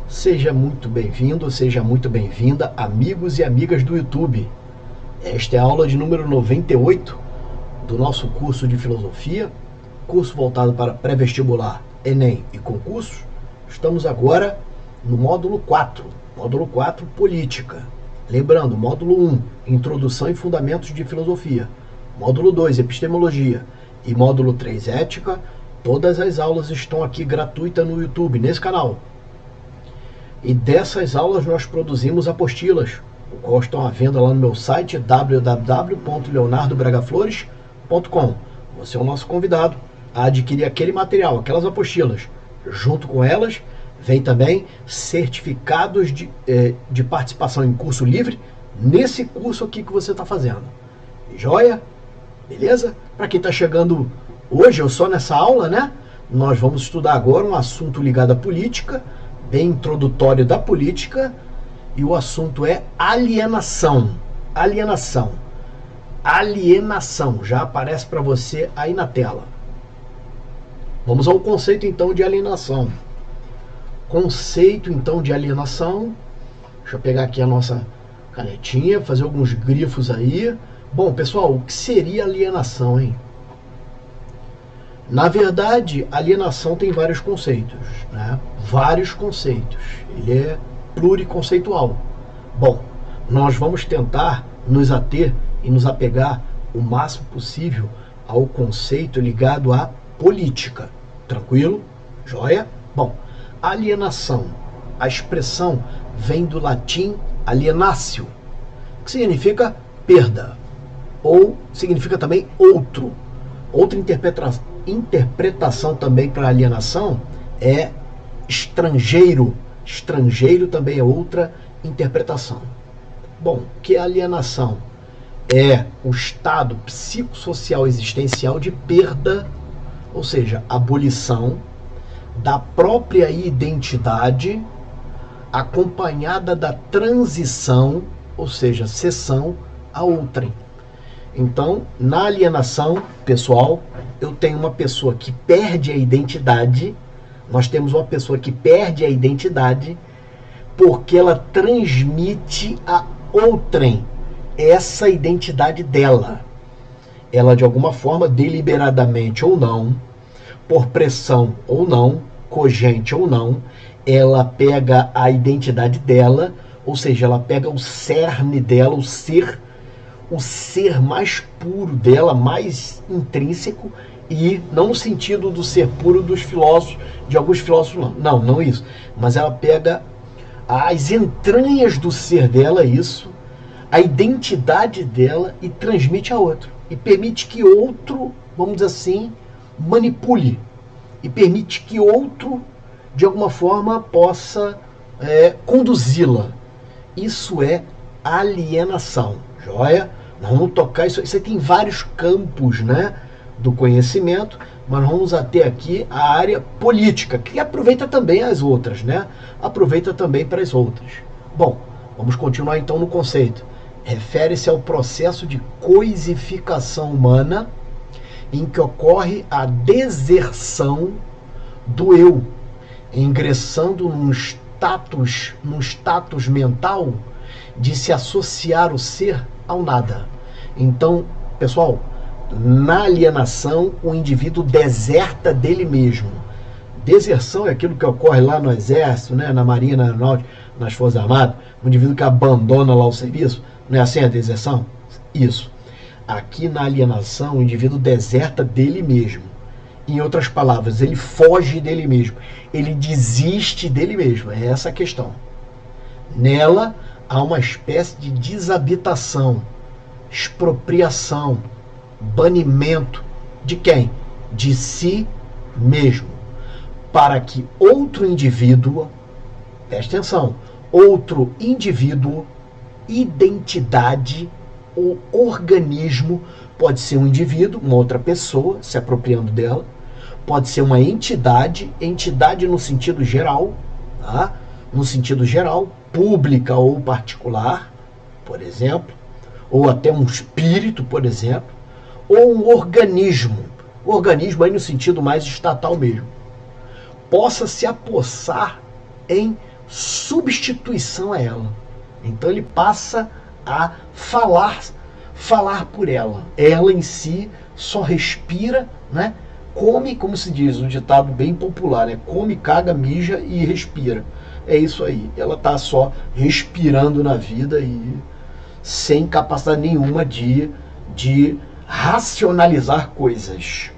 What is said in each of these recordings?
Seja muito bem-vindo, seja muito bem-vinda, amigos e amigas do YouTube. Esta é a aula de número 98 do nosso curso de filosofia, curso voltado para pré-vestibular, Enem e concursos. Estamos agora no módulo 4, política. Lembrando, módulo 1, introdução e fundamentos de filosofia. Módulo 2, epistemologia. E módulo 3, ética. Todas as aulas estão aqui gratuitas no YouTube, nesse canal. E dessas aulas nós produzimos apostilas, o qual estão à venda lá no meu site www.leonardobragaflores.com. Você é o nosso convidado a adquirir aquele material, aquelas apostilas. Junto com elas, vem também certificados de participação em curso livre, nesse curso aqui que você está fazendo. Joia? Beleza? Para quem está chegando hoje, ou só nessa aula, né? Nós vamos estudar agora um assunto ligado à política, bem introdutório da política, e o assunto é alienação. Alienação. Alienação. Já aparece para você aí na tela. Vamos ao conceito então de alienação. Conceito então de alienação. Deixa eu pegar aqui a nossa canetinha, fazer alguns grifos aí. Bom, pessoal, o que seria alienação, hein? Na verdade, alienação tem vários conceitos, né? Vários conceitos. Ele é pluriconceitual. Bom, nós vamos tentar nos ater e nos apegar o máximo possível ao conceito ligado à política. Tranquilo? Joia? Bom, alienação. A expressão vem do latim alienatio, que significa perda, ou significa também outro. Outra interpretação também para alienação é estrangeiro. Estrangeiro também é outra interpretação. Bom, o que é alienação? É o estado psicossocial existencial de perda, ou seja, abolição da própria identidade, acompanhada da transição, ou seja, cessão a outrem. Então, na alienação, pessoal, eu tenho uma pessoa que perde a identidade. Nós temos uma pessoa que perde a identidade porque ela transmite a outrem essa identidade dela. Ela, de alguma forma, deliberadamente ou não, por pressão ou não, cogente ou não, ela pega a identidade dela, ou seja, ela pega o cerne dela, o ser mais puro dela, mais intrínseco, e não no sentido do ser puro dos filósofos, de alguns filósofos, não isso, mas ela pega as entranhas do ser dela, isso, a identidade dela, e transmite a outro, e permite que outro, vamos dizer assim, manipule, e permite que outro, de alguma forma, possa conduzi-la. Isso é alienação. Joia? Nós vamos tocar isso. Isso tem vários campos, né, do conhecimento, mas vamos até aqui a área política, que aproveita também as outras, né? Aproveita também para as outras. Bom, vamos continuar então no conceito. Refere-se ao processo de coisificação humana em que ocorre a deserção do eu, ingressando num status mental de se associar o ser ao nada. Então, pessoal, na alienação, o indivíduo deserta dele mesmo. Deserção é aquilo que ocorre lá no exército, né, na marinha, na aeronáutica, nas forças armadas, o indivíduo que abandona lá o serviço. Não é assim a deserção? Isso. Aqui na alienação, o indivíduo deserta dele mesmo. Em outras palavras, ele foge dele mesmo. Ele desiste dele mesmo. É essa a questão. Nela, há uma espécie de desabitação, expropriação, banimento de quem? De si mesmo. Para que outro indivíduo, preste atenção, outro indivíduo, identidade ou organismo, pode ser um indivíduo, uma outra pessoa, se apropriando dela, pode ser uma entidade no sentido geral, tá? No sentido geral, pública ou particular, por exemplo, ou até um espírito, por exemplo, ou um organismo aí no sentido mais estatal mesmo, possa se apossar em substituição a ela. Então ele passa a falar por ela. Ela em si só respira, né? Come, como se diz, um ditado bem popular, né? Come, caga, mija e respira. É isso aí. Ela está só respirando na vida e sem capacidade nenhuma de racionalizar coisas.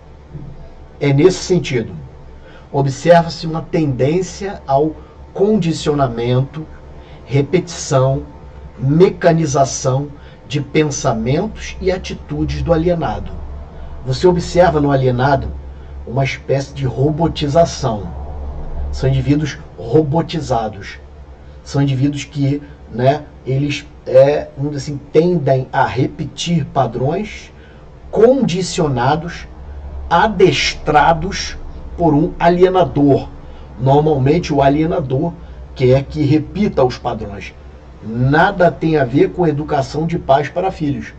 É nesse sentido. Observa-se uma tendência ao condicionamento, repetição, mecanização de pensamentos e atitudes do alienado. Você observa no alienado uma espécie de robotização. São indivíduos robotizados. São indivíduos que, né, eles vamos dizer assim, tendem a repetir padrões condicionados, adestrados por um alienador. Normalmente o alienador quer que repita os padrões. Nada tem a ver com educação de pais para filhos.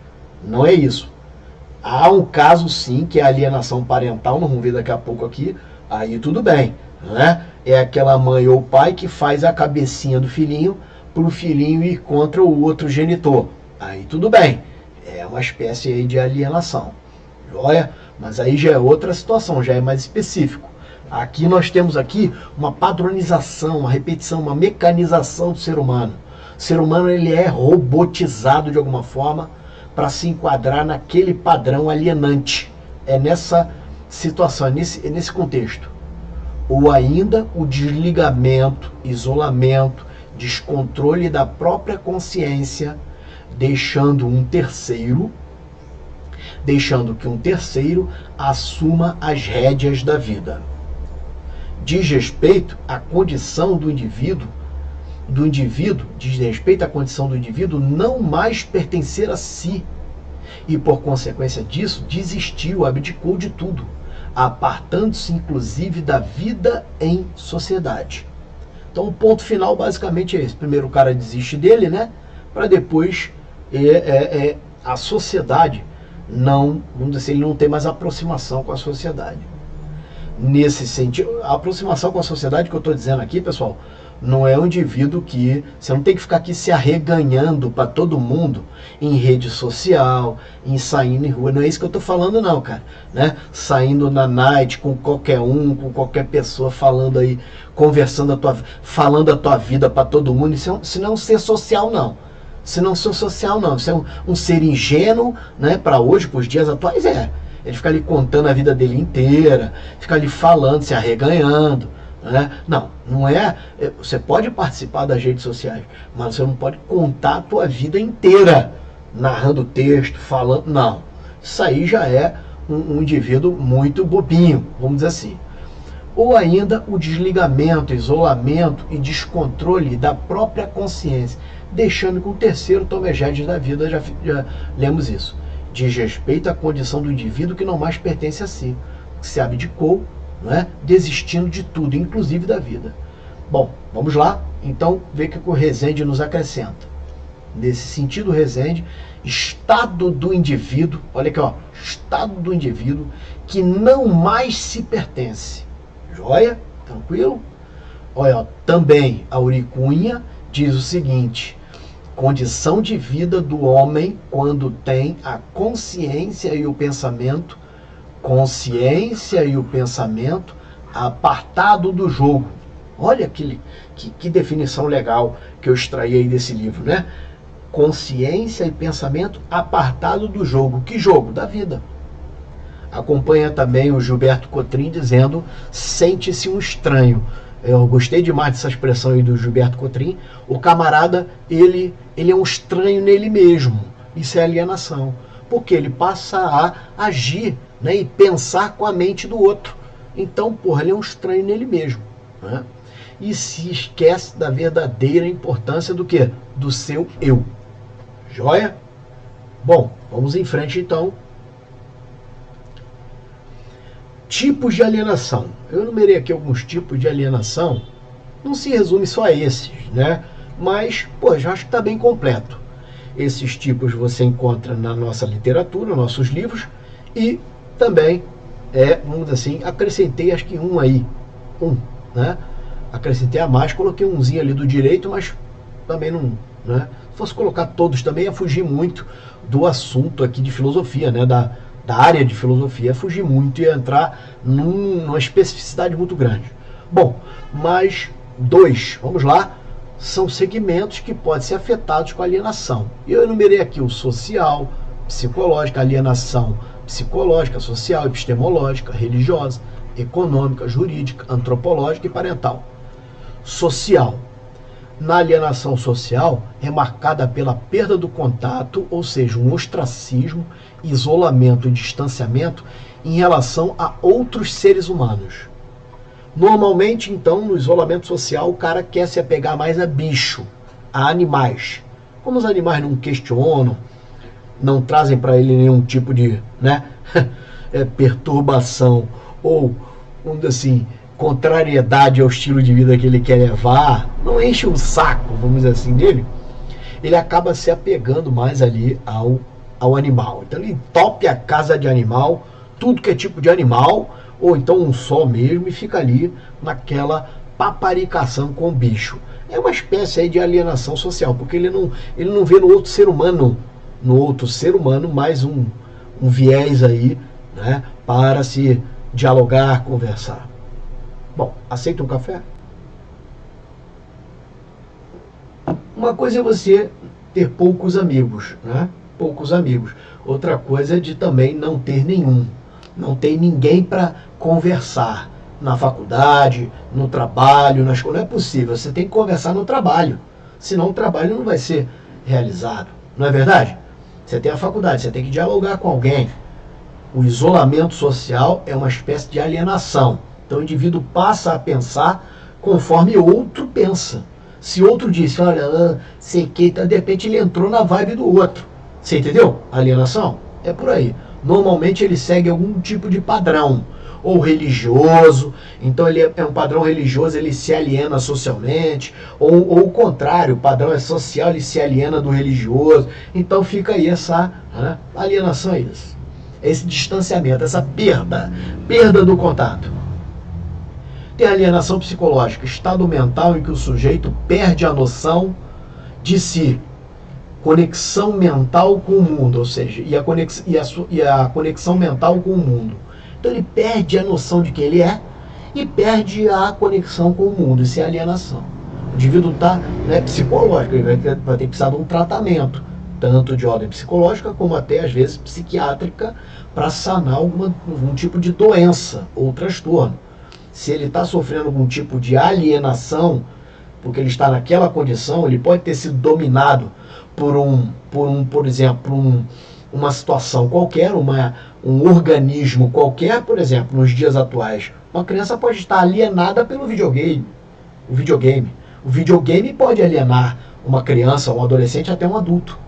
Não é isso. Há um caso sim que é a alienação parental, não vamos ver daqui a pouco aqui, aí tudo bem, né? É aquela mãe ou pai que faz a cabecinha do filhinho para o filhinho ir contra o outro genitor. Aí tudo bem, é uma espécie aí de alienação. Olha, mas aí já é outra situação, já é mais específico. Aqui nós temos aqui uma padronização, uma repetição, uma mecanização do ser humano. O ser humano ele é robotizado de alguma forma para se enquadrar naquele padrão alienante. É nessa situação, é nesse contexto. Ou ainda o desligamento, isolamento, descontrole da própria consciência, deixando que um terceiro assuma as rédeas da vida. Diz respeito à condição do indivíduo, diz respeito à condição do indivíduo não mais pertencer a si, e por consequência disso desistiu, abdicou de tudo, apartando-se inclusive da vida em sociedade. Então o ponto final basicamente é esse. Primeiro o cara desiste dele, né? Para depois a sociedade não, vamos dizer assim, ele não tem mais aproximação com a sociedade. Nesse sentido, a aproximação com a sociedade que eu estou dizendo aqui, pessoal, não é um indivíduo que... Você não tem que ficar aqui se arreganhando para todo mundo em rede social, em saindo em rua. Não é isso que eu estou falando não, cara. Né? Saindo na night com qualquer um, com qualquer pessoa, falando aí, conversando falando a tua vida para todo mundo. Isso não é um ser social, não. Isso não é um ser social, não. Isso é um ser ingênuo, né? Para hoje, para os dias atuais, Ele fica ali contando a vida dele inteira, fica ali falando, se arreganhando. Né? Não é. Você pode participar das redes sociais, mas você não pode contar a tua vida inteira, narrando texto, falando. Não. Isso aí já é um indivíduo muito bobinho, vamos dizer assim. Ou ainda o desligamento, isolamento e descontrole da própria consciência, deixando que o terceiro tome as rédeas da vida, já lemos isso. Diz respeito à condição do indivíduo que não mais pertence a si, que se abdicou, né, desistindo de tudo, inclusive da vida. Bom, vamos lá, então, ver o que o Rezende nos acrescenta. Nesse sentido, Rezende, estado do indivíduo, olha aqui, ó, estado do indivíduo que não mais se pertence. Joia? Tranquilo? Olha, ó, também a Auricunha diz o seguinte: condição de vida do homem quando tem a consciência e o pensamento apartado do jogo. Olha que definição legal que eu extraí aí desse livro, né? Consciência e pensamento apartado do jogo. Que jogo? Da vida. Acompanha também o Gilberto Cotrim dizendo: sente-se um estranho. Eu gostei demais dessa expressão aí do Gilberto Cotrim. O camarada, ele é um estranho nele mesmo. Isso é alienação. Porque ele passa a agir, né, e pensar com a mente do outro. Então, ele é um estranho nele mesmo. Né? E se esquece da verdadeira importância do quê? Do seu eu. Joia? Bom, vamos em frente então. Tipos de alienação. Eu enumerei aqui alguns tipos de alienação. Não se resume só a esses, né? Mas, já acho que está bem completo. Esses tipos você encontra na nossa literatura, nossos livros, e também, vamos dizer assim, acrescentei acho que um, né? acrescentei a mais, coloquei umzinho ali do direito, mas também não, né? Se fosse colocar todos também ia fugir muito do assunto aqui de filosofia, né? Da área de filosofia, ia fugir muito, ia entrar numa especificidade muito grande. Bom, mas 2, vamos lá, são segmentos que podem ser afetados com alienação. Eu enumerei aqui o social, psicológica, alienação psicológica, social, epistemológica, religiosa, econômica, jurídica, antropológica e parental. Social. Na alienação social é marcada pela perda do contato, ou seja, um ostracismo, isolamento e distanciamento em relação a outros seres humanos. Normalmente, então, no isolamento social, o cara quer se apegar mais a bicho, a animais. Como os animais não questionam, não trazem para ele nenhum tipo de, né, perturbação ou, assim, contrariedade ao estilo de vida que ele quer levar, não enche o saco, vamos dizer assim, dele, ele acaba se apegando mais ali ao animal. Então ele entope a casa de animal, tudo que é tipo de animal, ou então um só mesmo, e fica ali naquela paparicação com o bicho. É uma espécie aí de alienação social, porque ele não vê no outro ser humano mais um viés aí, né, para se dialogar, conversar. Bom, aceita um café? Uma coisa é você ter poucos amigos, né? Poucos amigos. Outra coisa é de também não ter nenhum. Não tem ninguém para conversar. Na faculdade, no trabalho, na escola. Não é possível. Você tem que conversar no trabalho. Senão o trabalho não vai ser realizado. Não é verdade? Você tem a faculdade, você tem que dialogar com alguém. O isolamento social é uma espécie de alienação. Então o indivíduo passa a pensar conforme outro pensa. Se outro disse, olha, sei que, então, de repente ele entrou na vibe do outro. Você entendeu? Alienação? É por aí. Normalmente ele segue algum tipo de padrão. Ou religioso, então ele é um padrão religioso, ele se aliena socialmente, ou o contrário, o padrão é social, ele se aliena do religioso. Então fica aí essa, né, alienação, é isso. Esse distanciamento, essa perda do contato. Tem a alienação psicológica, estado mental em que o sujeito perde a noção de si, conexão mental com o mundo, ou seja, e a conexão mental com o mundo. Então ele perde a noção de quem ele é e perde a conexão com o mundo. Isso é alienação. O indivíduo está, né, psicológico, ele vai ter que precisar de um tratamento, tanto de ordem psicológica como até às vezes psiquiátrica, para sanar algum tipo de doença ou transtorno. Se ele está sofrendo algum tipo de alienação, porque ele está naquela condição, ele pode ter sido dominado por exemplo, uma situação qualquer, um organismo qualquer, por exemplo, nos dias atuais. Uma criança pode estar alienada pelo videogame. O videogame pode alienar uma criança, um adolescente, até um adulto.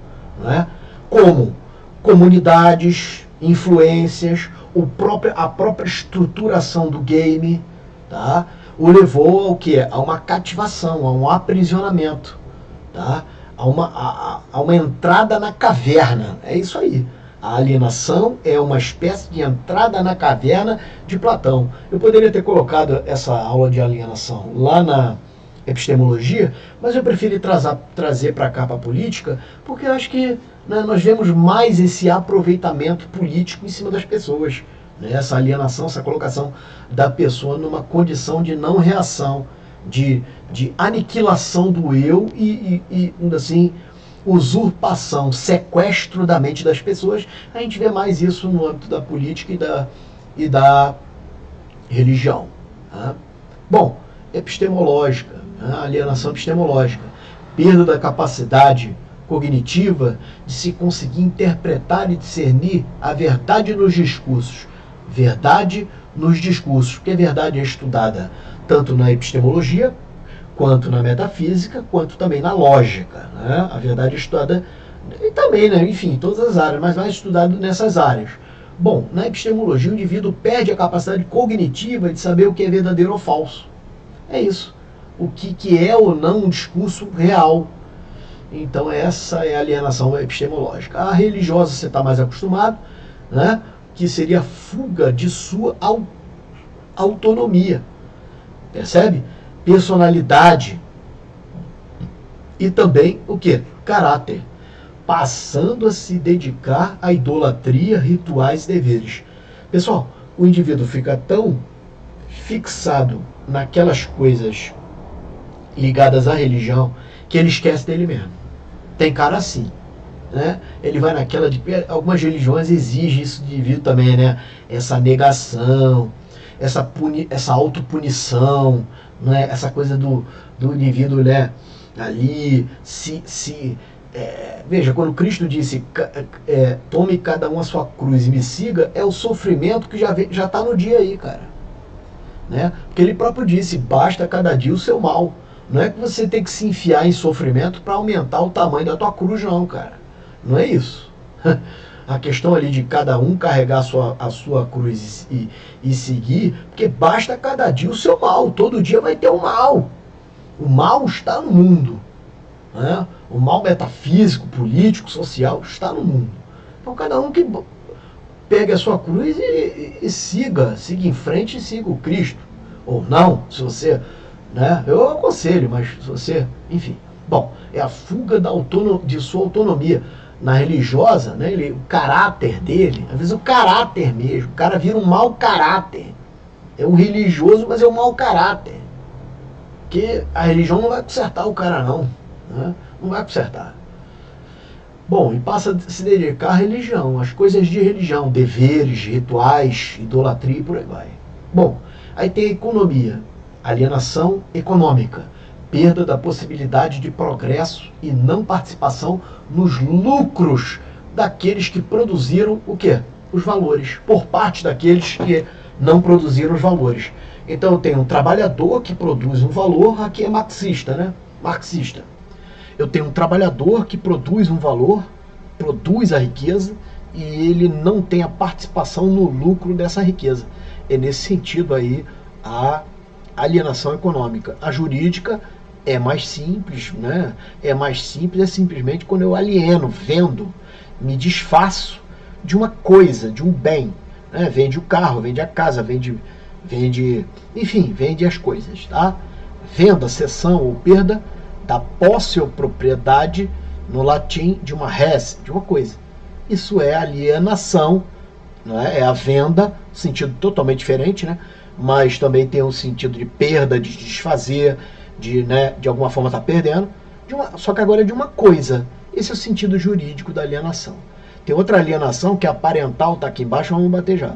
Né? Como comunidades, influências, a própria estruturação do game, tá? O levou ao quê? A uma cativação, a um aprisionamento. Tá? A uma entrada na caverna. É isso aí. A alienação é uma espécie de entrada na caverna de Platão. Eu poderia ter colocado essa aula de alienação lá na epistemologia, mas eu preferi trazer para cá, para a política, porque eu acho que, né, nós vemos mais esse aproveitamento político em cima das pessoas. Né? Essa alienação, essa colocação da pessoa numa condição de não reação, de aniquilação do eu e assim, usurpação, sequestro da mente das pessoas. A gente vê mais isso no âmbito da política e da religião. Tá? Bom, epistemológica, né? Alienação epistemológica, perda da capacidade cognitiva de se conseguir interpretar e discernir a verdade nos discursos. Verdade nos discursos, porque a verdade é estudada tanto na epistemologia, quanto na metafísica, quanto também na lógica. Né? A verdade é estudada, e também, né, enfim, em todas as áreas, mas mais estudado nessas áreas. Bom, na epistemologia o indivíduo perde a capacidade cognitiva de saber o que é verdadeiro ou falso. É isso. O que é ou não um discurso real. Então essa é a alienação epistemológica. A religiosa você está mais acostumado, né, que seria a fuga de sua autonomia. Percebe? personalidade e também o que? Caráter, passando a se dedicar à idolatria, rituais e deveres. Pessoal, o indivíduo fica tão fixado naquelas coisas ligadas à religião que ele esquece dele mesmo. Tem cara assim, né? Ele vai naquela de... Algumas religiões exigem isso do indivíduo também, né? Essa negação, essa autopunição, né? Essa coisa do indivíduo, né? Ali veja, quando Cristo disse tome cada um a sua cruz e me siga, é o sofrimento que já está no dia aí, cara, né? Porque ele próprio disse, basta cada dia o seu mal. Não é que você tem que se enfiar em sofrimento para aumentar o tamanho da tua cruz, não, cara. Não é isso. A questão ali de cada um carregar a sua cruz e seguir, porque basta cada dia o seu mal. Todo dia vai ter um mal. O mal está no mundo, né? O mal metafísico, político, social está no mundo. Então cada um que pegue a sua cruz e siga em frente e siga o Cristo. Ou não, se você, né? Eu aconselho, mas se você, enfim. Bom, é a fuga de sua autonomia. Na religiosa, né? O caráter dele, às vezes o caráter mesmo, o cara vira um mau caráter. É um religioso, mas é um mau caráter. Porque a religião não vai consertar o cara, não, né? Não vai consertar. Bom, e passa a se dedicar à religião, às coisas de religião, deveres, rituais, idolatria e por aí vai. Bom, aí tem a economia, alienação econômica, perda da possibilidade de progresso e não participação nos lucros daqueles que produziram o quê? Os valores, por parte daqueles que não produziram os valores. Então eu tenho um trabalhador que produz um valor, aqui é marxista, né? Marxista. Eu tenho um trabalhador que produz um valor, produz a riqueza, e ele não tem a participação no lucro dessa riqueza. É nesse sentido aí a alienação econômica. A jurídica é mais simples, né? É mais simples, é simplesmente quando eu alieno, vendo, me desfaço de uma coisa, de um bem, né? Vende o carro, vende a casa, vende, enfim, vende as coisas, tá? Venda, cessão ou perda da posse ou propriedade, no latim, de uma res, de uma coisa. Isso é alienação, né? É a venda, sentido totalmente diferente, né? Mas também tem um sentido de perda, de desfazer, de alguma forma estar perdendo, só que agora é de uma coisa. Esse é o sentido jurídico da alienação. Tem outra alienação que é a parental, está aqui embaixo, vamos bater já.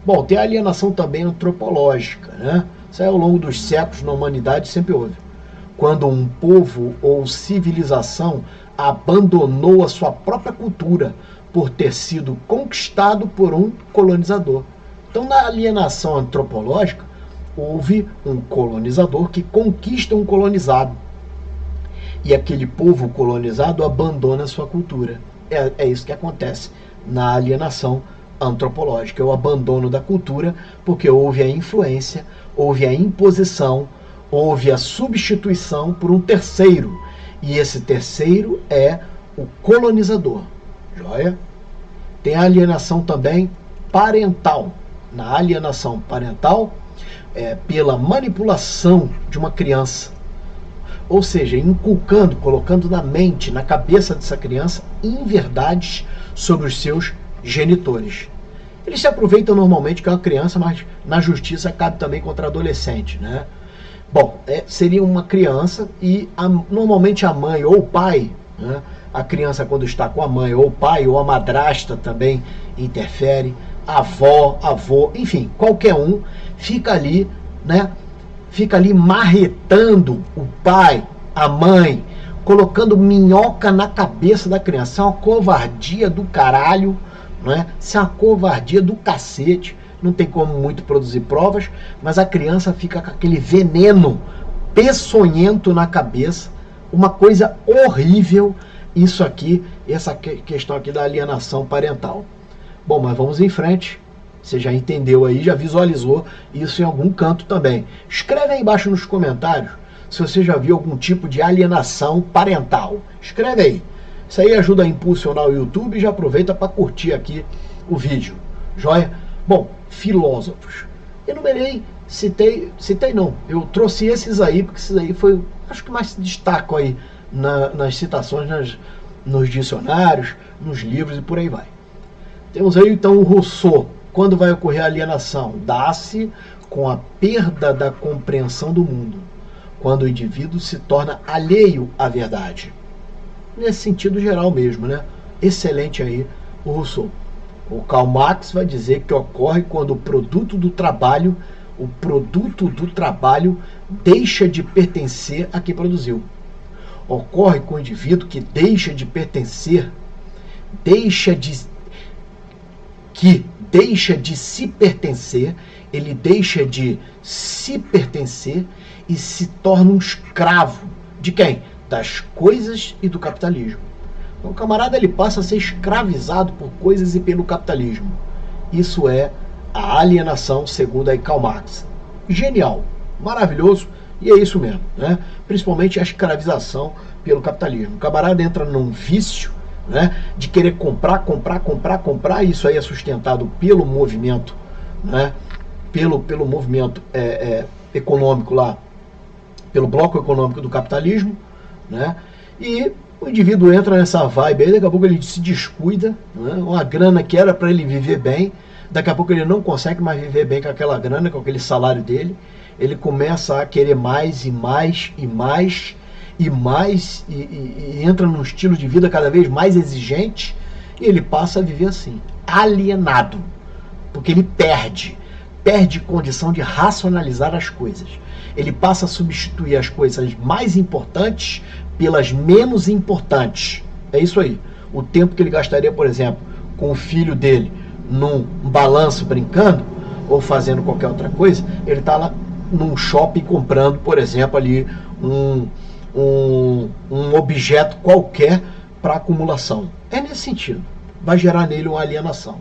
Bom, tem a alienação também antropológica, né? Isso aí ao longo dos séculos na humanidade sempre houve. Quando um povo ou civilização abandonou a sua própria cultura por ter sido conquistado por um colonizador. Então, na alienação antropológica, houve um colonizador que conquista um colonizado. E aquele povo colonizado abandona a sua cultura. É isso que acontece na alienação antropológica. É o abandono da cultura, porque houve a influência, houve a imposição, houve a substituição por um terceiro. E esse terceiro é o colonizador. Joia? Tem a alienação também parental. Na alienação parental, pela manipulação de uma criança. Ou seja, inculcando, colocando na mente, na cabeça dessa criança, inverdades sobre os seus genitores. Eles se aproveitam normalmente que é uma criança, mas na justiça cabe também contra adolescente, né? Bom, seria uma criança e normalmente a mãe ou o pai, né? A criança quando está com a mãe ou o pai ou a madrasta também interfere, a avó, avô, enfim, qualquer um fica ali, né? Fica ali marretando o pai, a mãe, colocando minhoca na cabeça da criança. Isso é uma covardia do caralho, né? Isso é uma covardia do cacete. Não tem como muito produzir provas, mas a criança fica com aquele veneno peçonhento na cabeça, uma coisa horrível. Isso aqui, essa questão aqui da alienação parental. Bom, mas vamos em frente. Você já entendeu aí, já visualizou isso em algum canto também. Escreve aí embaixo nos comentários se você já viu algum tipo de alienação parental. Escreve aí. Isso aí ajuda a impulsionar o YouTube e já aproveita para curtir aqui o vídeo. Joia? Bom, filósofos. Enumerei Citei não, eu trouxe esses aí, porque esses aí foi, acho que mais se destacam aí nas citações, nos dicionários, nos livros e por aí vai. Temos aí então o Rousseau. Quando vai ocorrer a alienação? Dá-se com a perda da compreensão do mundo, quando o indivíduo se torna alheio à verdade. Nesse sentido geral mesmo, né? Excelente aí o Rousseau. O Karl Marx vai dizer que ocorre quando o produto do trabalho deixa de pertencer a quem produziu. Ocorre com o indivíduo que deixa de pertencer, deixa de se pertencer, ele deixa de se pertencer e se torna um escravo de quem? Das coisas e do capitalismo. Então, o camarada ele passa a ser escravizado por coisas e pelo capitalismo. Isso é a alienação, segundo aí Karl Marx. Genial, maravilhoso, e é isso mesmo, né? Principalmente a escravização pelo capitalismo. O camarada entra num vício, né, de querer comprar, e isso aí é sustentado pelo movimento, né, pelo movimento econômico lá, pelo bloco econômico do capitalismo, né, e o indivíduo entra nessa vibe aí, daqui a pouco ele se descuida, né, uma grana que era para ele viver bem, daqui a pouco ele não consegue mais viver bem com aquela grana, com aquele salário dele, ele começa a querer mais e mais e mais, e entra num estilo de vida cada vez mais exigente, e ele passa a viver assim, alienado, porque ele perde condição de racionalizar as coisas. Ele passa a substituir as coisas mais importantes pelas menos importantes. É isso aí. O tempo que ele gastaria, por exemplo, com o filho dele num balanço brincando, ou fazendo qualquer outra coisa, ele está lá num shopping comprando, por exemplo, ali um objeto qualquer para acumulação. É nesse sentido. Vai gerar nele uma alienação.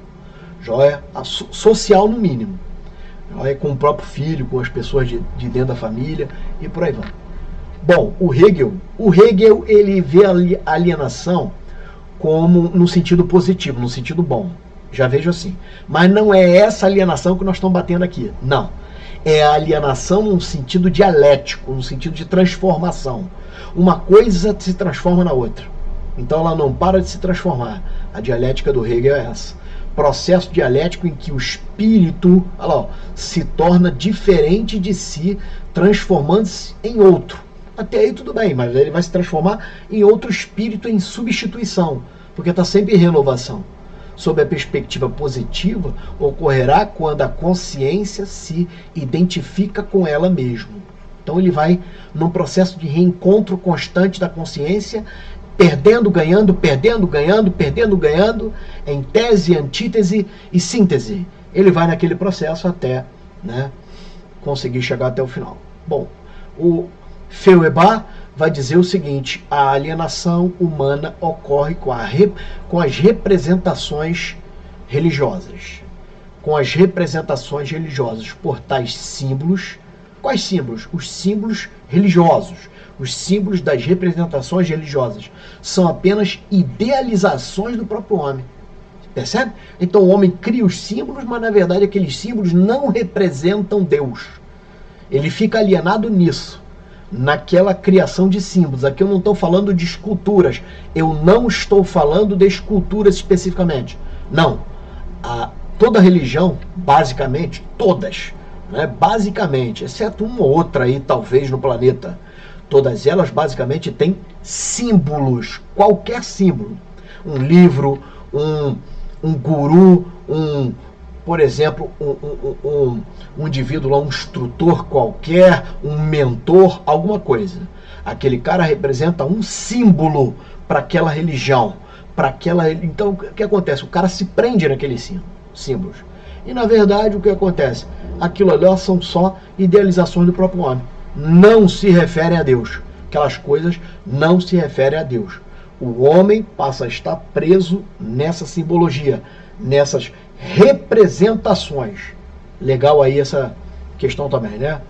Joia? Social no mínimo. Joia? Com o próprio filho, com as pessoas de dentro da família e por aí vai. Bom, o Hegel ele vê a alienação como no sentido positivo, no sentido bom. Já vejo assim. Mas não é essa alienação que nós estamos batendo aqui. Não. É a alienação num sentido dialético, no sentido de transformação. Uma coisa se transforma na outra. Então ela não para de se transformar. A dialética do Hegel é essa. Processo dialético em que o espírito, olha lá, se torna diferente de si, transformando-se em outro. Até aí tudo bem, mas ele vai se transformar em outro espírito em substituição, porque está sempre em renovação. Sob a perspectiva positiva, ocorrerá quando a consciência se identifica com ela mesma. Então ele vai num processo de reencontro constante da consciência, perdendo, ganhando, perdendo, ganhando, perdendo, ganhando, em tese, antítese e síntese. Ele vai naquele processo até, né, conseguir chegar até o final. Bom, o Feuerbach vai dizer o seguinte: a alienação humana ocorre com as representações religiosas. Com as representações religiosas por tais símbolos. Quais símbolos? Os símbolos religiosos. Os símbolos das representações religiosas são apenas idealizações do próprio homem. Percebe? Então o homem cria os símbolos, mas na verdade aqueles símbolos não representam Deus. Ele fica alienado nisso, naquela criação de símbolos. Aqui eu não estou falando de esculturas. Eu não estou falando de esculturas especificamente. Não. Toda religião, basicamente, todas, né, basicamente, exceto uma ou outra aí, talvez, no planeta, todas elas basicamente têm símbolos. Qualquer símbolo. Um livro, um guru, por exemplo, um indivíduo lá, um instrutor qualquer, um mentor, alguma coisa. Aquele cara representa um símbolo para aquela religião. Então, o que acontece? O cara se prende naqueles símbolos. E, na verdade, o que acontece? Aquilo ali são só idealizações do próprio homem. Não se referem a Deus. Aquelas coisas não se referem a Deus. O homem passa a estar preso nessa simbologia, nessas representações. Legal aí essa questão também, né?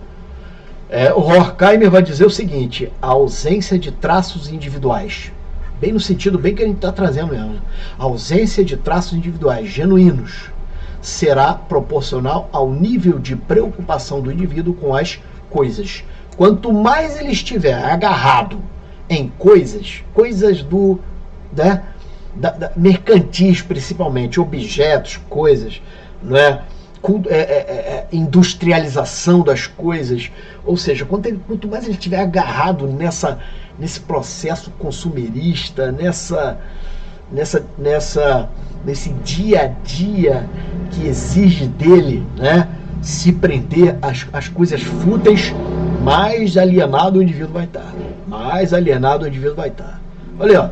O Horkheimer vai dizer o seguinte: a ausência de traços individuais, bem no sentido bem que a gente está trazendo mesmo, né? A ausência de traços individuais genuínos será proporcional ao nível de preocupação do indivíduo com as coisas. Quanto mais ele estiver agarrado em coisas do, né, mercantis, principalmente, objetos, coisas, né, industrialização das coisas, ou seja, quanto mais ele estiver agarrado nesse processo consumerista, nesse dia a dia que exige dele, né, se prender às coisas fúteis, mais alienado o indivíduo vai estar. Mais alienado o indivíduo vai estar. Olha, ó.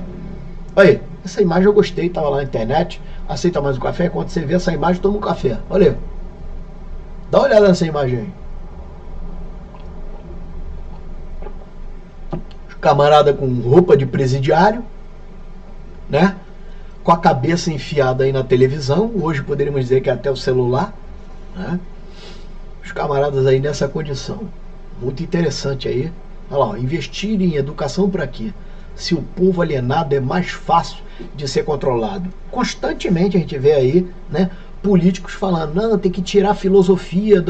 Aí, essa imagem eu gostei, estava lá na internet. Aceita mais um café? Quando você vê essa imagem, toma um café. Olha aí. Dá uma olhada nessa imagem aí. Camarada com roupa de presidiário, né? Com a cabeça enfiada aí na televisão. Hoje poderíamos dizer que é até o celular, né? Os camaradas aí nessa condição. Muito interessante aí. Olha lá, ó, investir em educação para quê? Se o povo alienado é mais fácil de ser controlado. Constantemente a gente vê aí, né, políticos falando, não, tem que tirar a filosofia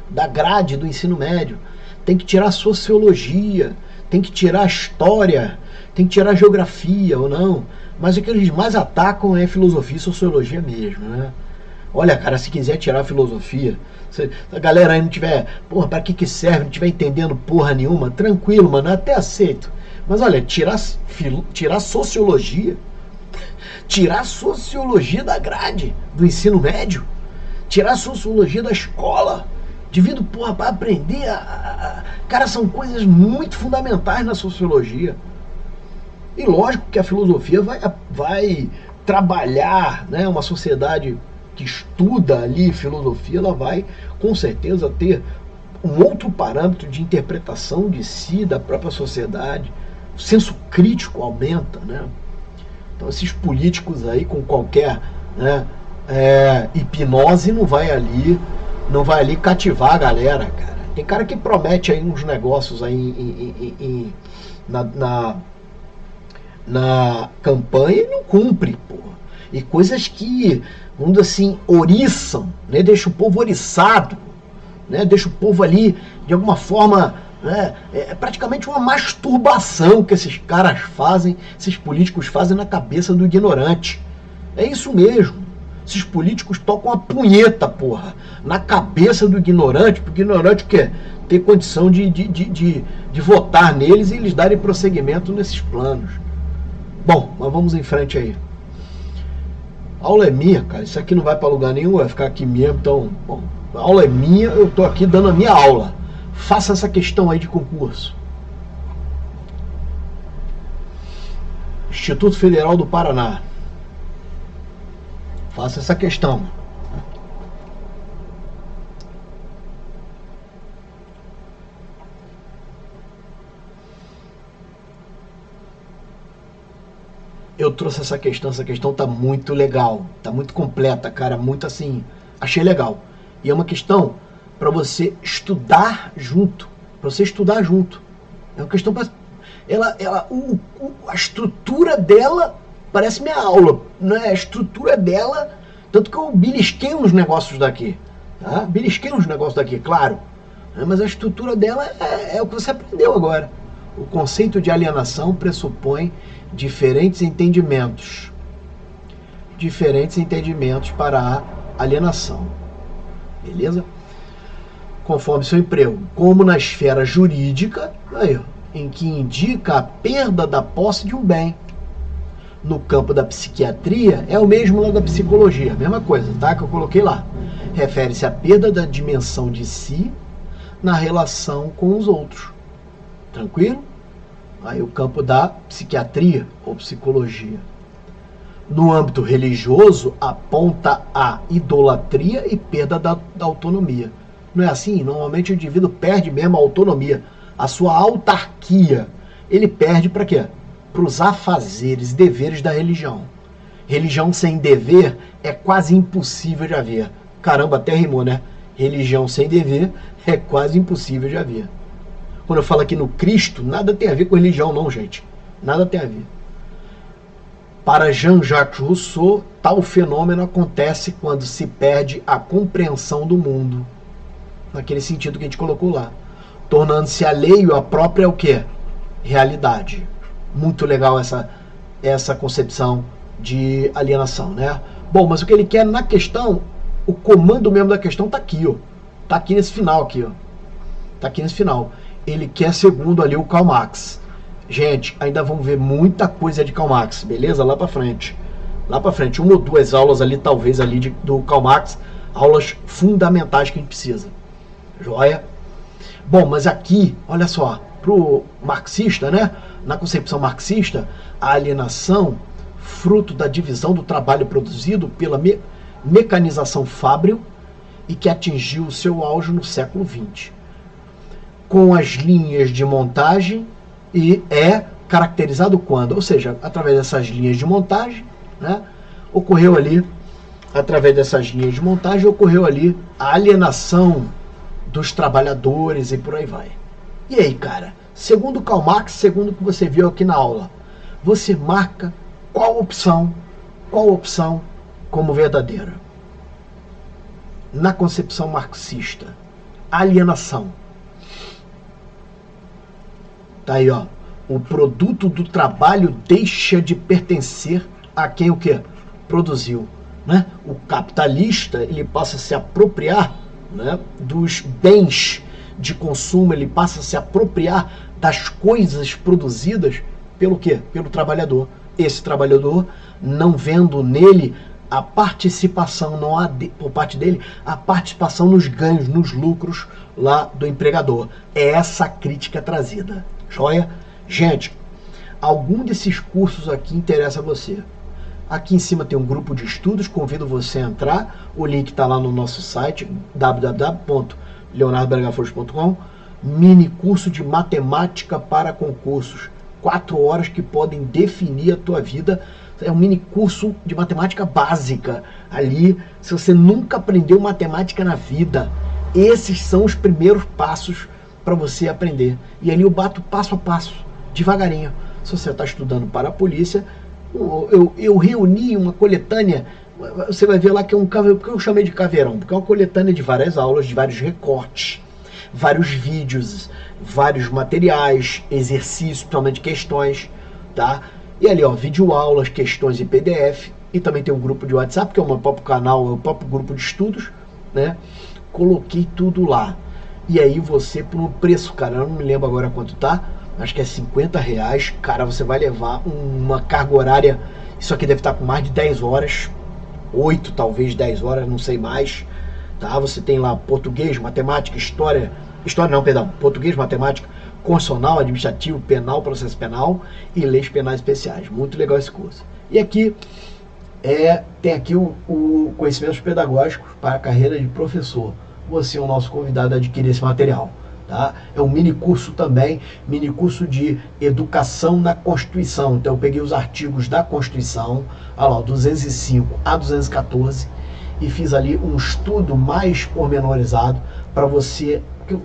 da grade do ensino médio, tem que tirar a sociologia, tem que tirar a história, tem que tirar a geografia ou não. Mas o que eles mais atacam é filosofia e sociologia mesmo, né? Olha, cara, se quiser tirar a filosofia, se a galera aí não tiver, porra, pra que serve, não tiver entendendo porra nenhuma, tranquilo, mano, eu até aceito. Mas olha, tirar sociologia, tirar a sociologia da grade do ensino médio, tirar a sociologia da escola, devido, porra, para aprender cara, são coisas muito fundamentais na sociologia. E lógico que a filosofia vai trabalhar, né, uma sociedade que estuda ali filosofia, ela vai com certeza ter um outro parâmetro de interpretação de si, da própria sociedade. O senso crítico aumenta, né? Então esses políticos aí com qualquer, né, hipnose não vai ali cativar a galera, cara. Tem cara que promete aí uns negócios aí na campanha e não cumpre, porra. E coisas que, vamos dizer assim, oriçam, né? Deixa o povo oriçado, né? Deixa o povo ali, de alguma forma, né? É praticamente uma masturbação que esses caras fazem, esses políticos fazem na cabeça do ignorante. É isso mesmo. Esses políticos tocam a punheta, porra, na cabeça do ignorante, porque o ignorante quer ter condição de votar neles e eles darem prosseguimento nesses planos. Bom, mas vamos em frente aí. A aula é minha, cara, isso aqui não vai para lugar nenhum, vai ficar aqui mesmo, então, bom, a aula é minha, eu tô aqui dando a minha aula. Faça essa questão aí de concurso. Instituto Federal do Paraná. Faça essa questão. Eu trouxe essa questão tá muito legal, tá muito completa, cara, muito assim, achei legal. E é uma questão para você estudar junto, É uma questão para a estrutura dela parece minha aula, né? A estrutura dela, tanto que eu belisquei uns negócios daqui, tá? Claro, né? Mas a estrutura dela é o que você aprendeu agora. O conceito de alienação pressupõe diferentes entendimentos para a alienação, beleza? Conforme seu emprego, como na esfera jurídica, aí, em que indica a perda da posse de um bem. No campo da psiquiatria, é o mesmo lá da psicologia, a mesma coisa, tá? Que eu coloquei lá. Refere-se à perda da dimensão de si na relação com os outros. Tranquilo? Aí o campo da psiquiatria ou psicologia. No âmbito religioso, aponta a idolatria e perda da autonomia. Não é assim? Normalmente o indivíduo perde mesmo a autonomia, a sua autarquia. Ele perde para quê? Para os afazeres e deveres da religião. Religião sem dever é quase impossível de haver. Caramba, até rimou, né? Religião sem dever é quase impossível de haver. Quando eu falo aqui no Cristo, nada tem a ver com religião não, gente. Nada tem a ver. Para Jean-Jacques Rousseau, tal fenômeno acontece quando se perde a compreensão do mundo, naquele sentido que a gente colocou lá, tornando-se alheio à própria o quê? Realidade. Muito legal essa concepção de alienação, né? Bom, mas o que ele quer na questão, o comando mesmo da questão tá aqui, ó. Tá aqui nesse final aqui, ó. Tá aqui nesse final. Ele quer, segundo ali, o Karl Marx. Gente, ainda vamos ver muita coisa de Karl Marx, beleza? Lá pra frente. Lá pra frente. Uma ou duas aulas ali, talvez, ali do Karl Marx. Aulas fundamentais que a gente precisa. Joia? Bom, mas aqui, olha só, pro marxista, né? Na concepção marxista, a alienação, fruto da divisão do trabalho produzido pela mecanização fábril e que atingiu o seu auge no século XX. Com as linhas de montagem, e é caracterizado quando? Ou seja, através dessas linhas de montagem, né, ocorreu ali a alienação dos trabalhadores e por aí vai. E aí, cara, segundo Karl Marx, segundo o que você viu aqui na aula, você marca qual opção como verdadeira? Na concepção marxista, alienação. Tá aí, ó. O produto do trabalho deixa de pertencer a quem o quê? Produziu. Né? O capitalista, ele passa a se apropriar, né, dos bens de consumo, ele passa a se apropriar das coisas produzidas pelo quê? Pelo trabalhador. Esse trabalhador, não vendo nele a participação, não há por parte dele, a participação nos ganhos, nos lucros lá do empregador. É essa a crítica trazida. Joia? Gente, algum desses cursos aqui interessa a você. Aqui em cima tem um grupo de estudos, convido você a entrar, o link está lá no nosso site, www.leonardobergaforte.com, mini curso de matemática para concursos, 4 horas que podem definir a tua vida. É um mini curso de matemática básica. Ali, se você nunca aprendeu matemática na vida, esses são os primeiros passos para você aprender. E ali eu bato passo a passo, devagarinho. Se você está estudando para a polícia, eu reuni uma coletânea, você vai ver lá que é um caveirão, porque eu chamei de caveirão, porque é uma coletânea de várias aulas, de vários recortes, vários vídeos, vários materiais, exercícios, principalmente questões, tá? E ali, ó, videoaulas, questões em PDF, e também tem um grupo de WhatsApp, que é o meu próprio canal, é o próprio grupo de estudos, né? Coloquei tudo lá. E aí você, por um preço, cara, eu não me lembro agora quanto tá, acho que é R$50, cara, você vai levar uma carga horária, isso aqui deve estar com mais de 10 horas, 8 talvez 10 horas, não sei mais, tá? Você tem lá português, matemática, português, matemática, constitucional, administrativo, penal, processo penal e leis penais especiais. Muito legal esse curso. E aqui tem aqui o conhecimentos pedagógicos para a carreira de professor. Você é o nosso convidado a adquirir esse material. Tá? É um mini curso também, mini curso de educação na Constituição. Então eu peguei os artigos da Constituição, olha lá, 205 a 214, e fiz ali um estudo mais pormenorizado para você, porque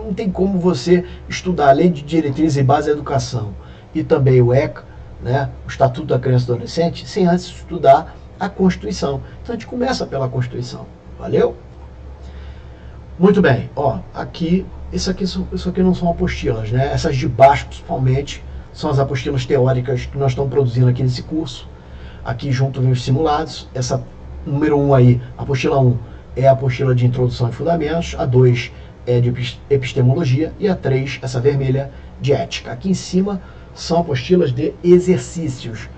não tem como você estudar a Lei de Diretrizes e Base da Educação e também o ECA, né, o Estatuto da Criança e do Adolescente, sem antes estudar a Constituição. Então a gente começa pela Constituição. Valeu? Muito bem, ó, isso aqui não são apostilas, né? Essas de baixo, principalmente, são as apostilas teóricas que nós estamos produzindo aqui nesse curso. Aqui junto vem os simulados. Essa número 1 aí, apostila 1, é a apostila de introdução e fundamentos. A 2 é de epistemologia. E a 3, essa vermelha, de ética. Aqui em cima são apostilas de exercícios.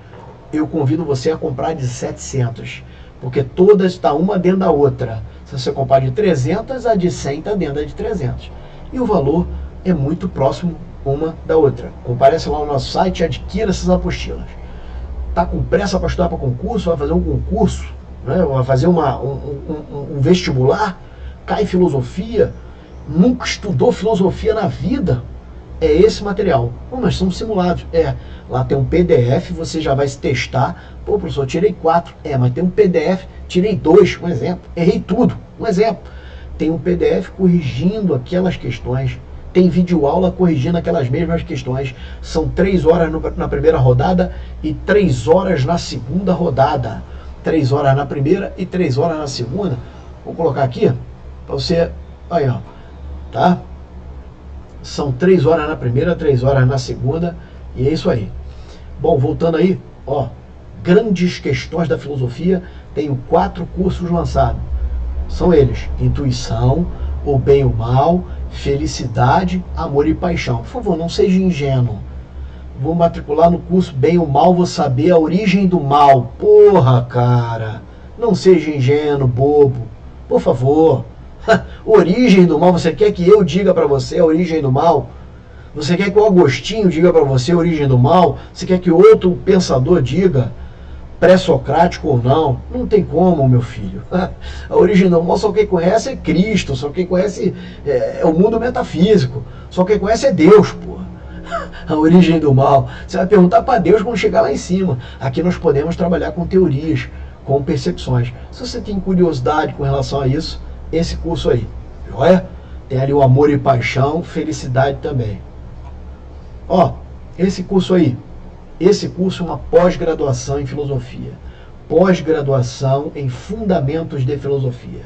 Eu convido você a comprar de 700, porque todas estão uma dentro da outra. Se você comprar de 300, a de 100 está dentro da de 300. E o valor é muito próximo uma da outra. Comparece lá no nosso site e adquira essas apostilas. Está com pressa para estudar para concurso, vai fazer um concurso, né? Vai fazer um vestibular, cai em filosofia, nunca estudou filosofia na vida, é esse material. Bom, nós somos simulados. Lá tem um PDF, você já vai se testar. Pô, professor, tirei 4. Mas tem um PDF, tirei 2, um exemplo. Errei tudo, um exemplo. Tem um PDF corrigindo aquelas questões tem videoaula corrigindo aquelas mesmas questões. São 3 horas na primeira rodada e 3 horas na segunda rodada. 3 horas na primeira e 3 horas na segunda. Vou colocar aqui para você, aí ó, tá? São 3 horas na primeira, 3 horas na segunda, e é isso aí. Bom, voltando aí, ó, grandes questões da filosofia, tenho 4 cursos lançados. São eles: intuição, o bem e o mal, felicidade, amor e paixão. Por favor, não seja ingênuo. Vou matricular no curso Bem e o Mal, vou saber a origem do mal. Porra, cara, não seja ingênuo, bobo. Por favor. Origem do mal, você quer que eu diga para você a origem do mal? Você quer que o Agostinho diga para você a origem do mal? Você quer que outro pensador diga, pré-socrático ou não? Não tem como, meu filho. A origem do mal só quem conhece é Cristo, só quem conhece é o mundo metafísico, só quem conhece é Deus, pô. A origem do mal. Você vai perguntar para Deus quando chegar lá em cima. Aqui nós podemos trabalhar com teorias, com percepções. Se você tem curiosidade com relação a isso, esse curso aí, joia? Tem ali o amor e paixão, felicidade também. Ó, esse curso aí, esse curso é uma pós-graduação em filosofia. Pós-graduação em fundamentos de filosofia.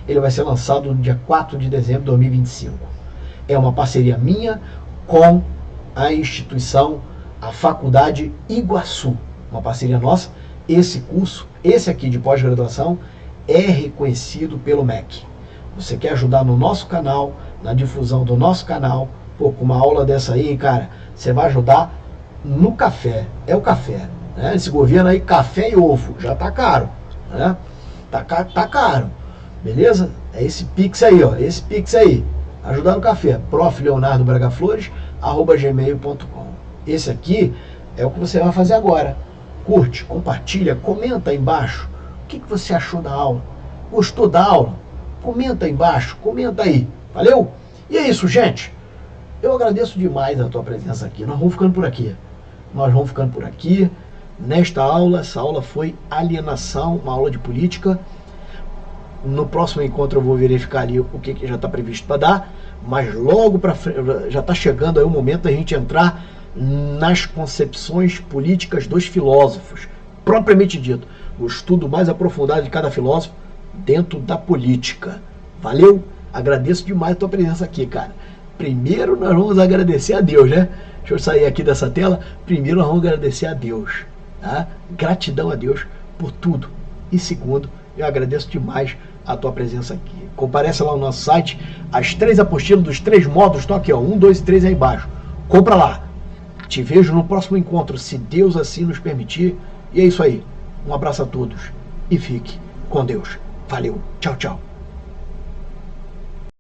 Ele vai ser lançado no dia 4 de dezembro de 2025. É uma parceria minha com a instituição, a Faculdade Iguaçu. Uma parceria nossa. Esse curso, esse aqui de pós-graduação, é reconhecido pelo MEC. Você quer ajudar no nosso canal, na difusão do nosso canal, pô, com uma aula dessa aí, cara, você vai ajudar no café. É o café, né? Esse governo aí, café e ovo, já tá caro, né? Tá caro, beleza? É esse Pix aí, ó, esse Pix aí. Ajudar no café, profleonardobragaflores@gmail.com. Esse aqui é o que você vai fazer agora. Curte, compartilha, comenta aí embaixo. O que você achou da aula? Gostou da aula? Comenta aí embaixo, comenta aí. Valeu? E é isso, gente. Eu agradeço demais a tua presença aqui. Nós vamos ficando por aqui. Nesta aula, essa aula foi alienação, uma aula de política. No próximo encontro eu vou verificar ali o que já está previsto para dar. Mas logo para frente, já está chegando aí o momento da gente entrar nas concepções políticas dos filósofos, propriamente dito, o estudo mais aprofundado de cada filósofo dentro da política. Valeu? Agradeço demais a tua presença aqui, cara. Primeiro nós vamos agradecer a Deus, né? Deixa eu sair aqui dessa tela. Primeiro nós vamos agradecer a Deus, tá? Gratidão a Deus por tudo. E segundo, eu agradeço demais a tua presença aqui. Comparece lá no nosso site, as 3 apostilas dos 3 módulos estão aqui, ó, 1, 2 e 3 aí embaixo. Compra lá. Te vejo no próximo encontro, se Deus assim nos permitir. E é isso aí. Um abraço a todos e fique com Deus. Valeu. Tchau, tchau.